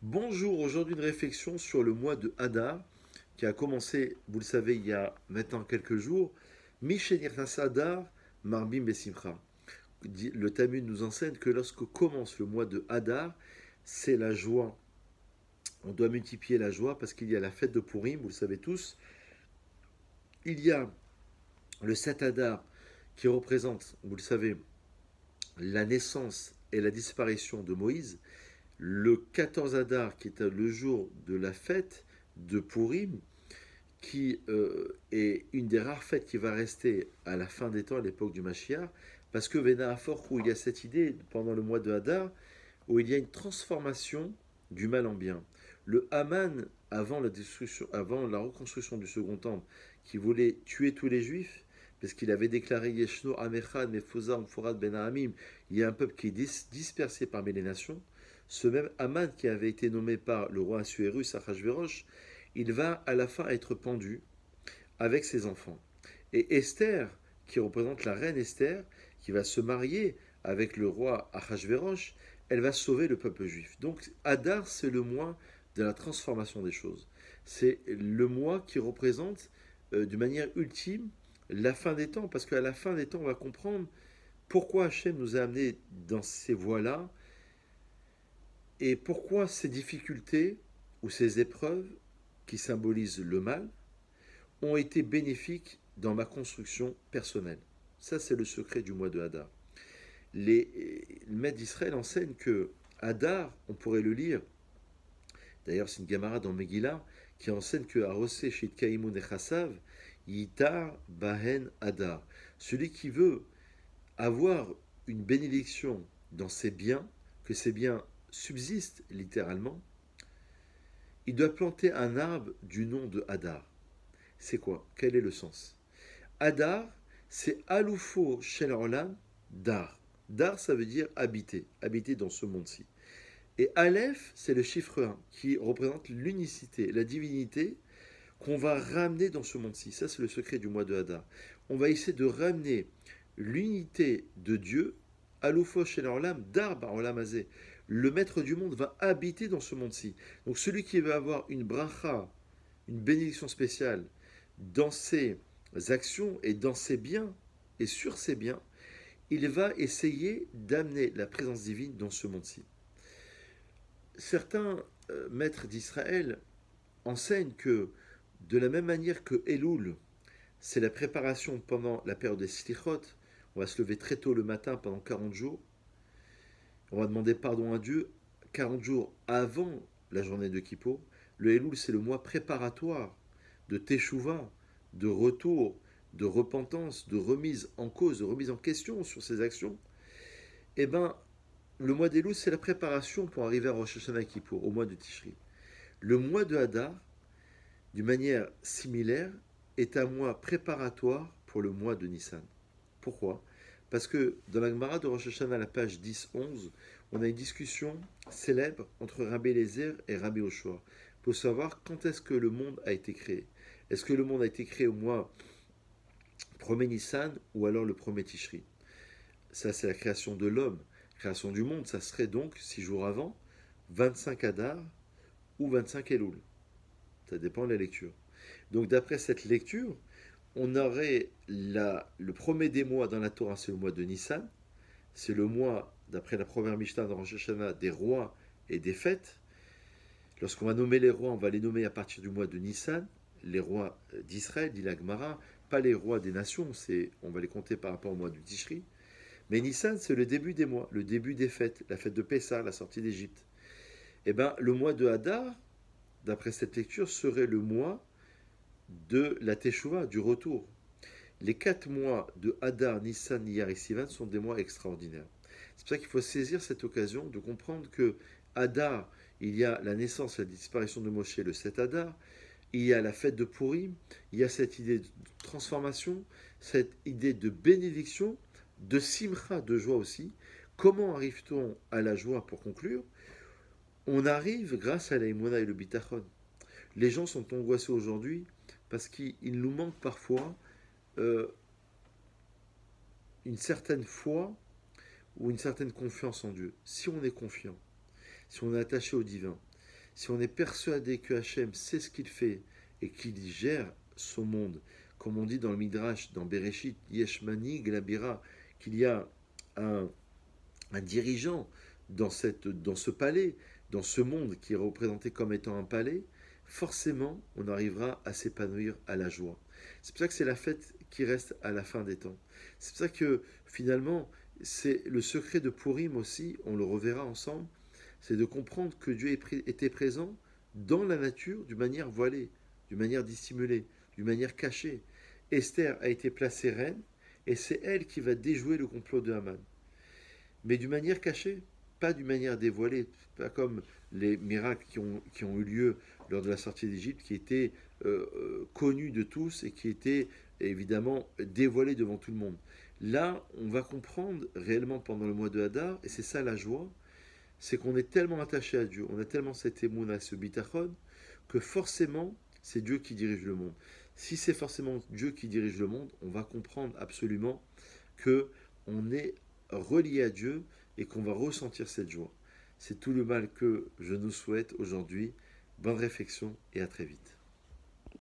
Bonjour, aujourd'hui une réflexion sur le mois de Hadar qui a commencé, vous le savez, il y a maintenant quelques jours. Mishenir Hadar, Marbim Besimcha. Le Talmud nous enseigne que lorsque commence le mois de Hadar, c'est la joie. On doit multiplier la joie parce qu'il y a la fête de Purim, vous le savez tous. Il y a le 7 Hadar qui représente, vous le savez, la naissance et la disparition de Moïse. Le 14 Hadar, qui est le jour de la fête de Purim, qui est une des rares fêtes qui va rester à la fin des temps, à l'époque du Mashiach, parce que Vena Afor, où il y a cette idée, pendant le mois de Hadar, où il y a une transformation du mal en bien. Le Haman, avant la reconstruction du second temple, qui voulait tuer tous les juifs, parce qu'il avait déclaré Yeshno Amechad Mefuza Mfurad Ben Hamim, il y a un peuple qui est dispersé parmi les nations. Ce même Haman qui avait été nommé par le roi Assuérus Achashverosh, il va à la fin être pendu avec ses enfants. Et Esther, qui représente la reine Esther, qui va se marier avec le roi Achashverosh, elle va sauver le peuple juif. Donc Hadar, c'est le mois de la transformation des choses. C'est le mois qui représente de manière ultime la fin des temps, parce qu'à la fin des temps, on va comprendre pourquoi Hachem nous a amenés dans ces voies-là, et pourquoi ces difficultés ou ces épreuves qui symbolisent le mal ont été bénéfiques dans ma construction personnelle. Ça, c'est le secret du mois de Hadar. Le maître d'Israël enseigne que Hadar, on pourrait le lire, d'ailleurs c'est une Gemara dans Megillah, qui enseigne que Arosé Shit Kaimun Echasav, Yitar Bahen Hadar. Celui qui veut avoir une bénédiction dans ses biens, que ses biens subsistent littéralement, il doit planter un arbre du nom de Hadar. C'est quoi? Quel est le sens? Hadar, c'est Aloufo Shel Olam Dar. Dar, ça veut dire habiter, habiter dans ce monde-ci. Et Aleph, c'est le chiffre 1 qui représente l'unicité, la divinité qu'on va ramener dans ce monde-ci. Ça, c'est le secret du mois de Hadar. On va essayer de ramener l'unité de Dieu, Aloufo Shel Olam Dar Bar Olam Hazeh. Le maître du monde va habiter dans ce monde-ci. Donc celui qui va avoir une bracha, une bénédiction spéciale dans ses actions et dans ses biens et sur ses biens, il va essayer d'amener la présence divine dans ce monde-ci. Certains maîtres d'Israël enseignent que de la même manière que Elul, c'est la préparation pendant la période des Slichot, on va se lever très tôt le matin pendant 40 jours, on va demander pardon à Dieu 40 jours avant la journée de Kippour. Le Elul, c'est le mois préparatoire de Teshuvah, de retour, de repentance, de remise en cause, de remise en question sur ses actions. Eh bien, le mois d'Elul, c'est la préparation pour arriver à Rosh Hashanah Kippour, au mois de Tishri. Le mois de Hadar, d'une manière similaire, est un mois préparatoire pour le mois de Nissan. Pourquoi? Parce que dans la Gemara de Rosh Hashanah, à la page 10-11, on a une discussion célèbre entre Rabbi Eliezer et Rabbi Oshua pour savoir quand est-ce que le monde a été créé. Est-ce que le monde a été créé au mois 1er Nissan ou alors le 1er Tishri? Ça, c'est la création de l'homme. Création du monde, ça serait donc 6 jours avant, 25 Hadar ou 25 Elul. Ça dépend de la lecture. Donc d'après cette lecture, on aurait le premier des mois dans la Torah, c'est le mois de Nissan. C'est le mois, d'après la première Mishnah dans Rosh Hashanah, des rois et des fêtes. Lorsqu'on va nommer les rois, on va les nommer à partir du mois de Nissan, les rois d'Israël, dit la Gemara, pas les rois des nations, on va les compter par rapport au mois du Tishri. Mais Nissan, c'est le début des mois, le début des fêtes, la fête de Pessah, la sortie d'Égypte. Eh bien, le mois de Hadar, d'après cette lecture, serait le mois de la Teshuvah, du retour. Les 4 mois de Hadar, Nissan, Iyar et Sivan sont des mois extraordinaires. C'est pour ça qu'il faut saisir cette occasion de comprendre que Hadar, il y a la naissance et la disparition de Moshe le 7 Hadar, il y a la fête de Purim, il y a cette idée de transformation, cette idée de bénédiction, de simcha, de joie aussi. Comment arrive-t-on à la joie pour conclure? On arrive grâce à la Imona et le Bitachon. Les gens sont angoissés aujourd'hui parce qu'il nous manque parfois euh, une certaine foi ou une certaine confiance en Dieu. Si on est confiant, si on est attaché au divin, si on est persuadé que Hachem sait ce qu'il fait et qu'il gère son monde, comme on dit dans le Midrash, dans Bereshit, Yeshmani Glabira, qu'il y a un, un dirigeant dans ce palais, dans ce monde qui est représenté comme étant un palais, forcément on arrivera à s'épanouir à la joie. C'est pour ça que c'est la fête qui reste à la fin des temps. C'est pour ça que finalement, c'est le secret de Purim aussi, on le reverra ensemble, c'est de comprendre que Dieu était présent dans la nature d'une manière voilée, d'une manière dissimulée, d'une manière cachée. Esther a été placée reine et c'est elle qui va déjouer le complot de Haman. Mais d'une manière cachée, pas d'une manière dévoilée, pas comme les miracles qui ont eu lieu lors de la sortie d'Égypte, qui étaient connus de tous et qui étaient évidemment dévoilés devant tout le monde. Là, on va comprendre réellement pendant le mois de Hadar, et c'est ça la joie, c'est qu'on est tellement attaché à Dieu, on a tellement cet émoun, ce bitachon, que forcément, c'est Dieu qui dirige le monde. Si c'est forcément Dieu qui dirige le monde, on va comprendre absolument que on est relié à Dieu et qu'on va ressentir cette joie. C'est tout le mal que je nous souhaite aujourd'hui. Bonne réflexion et à très vite.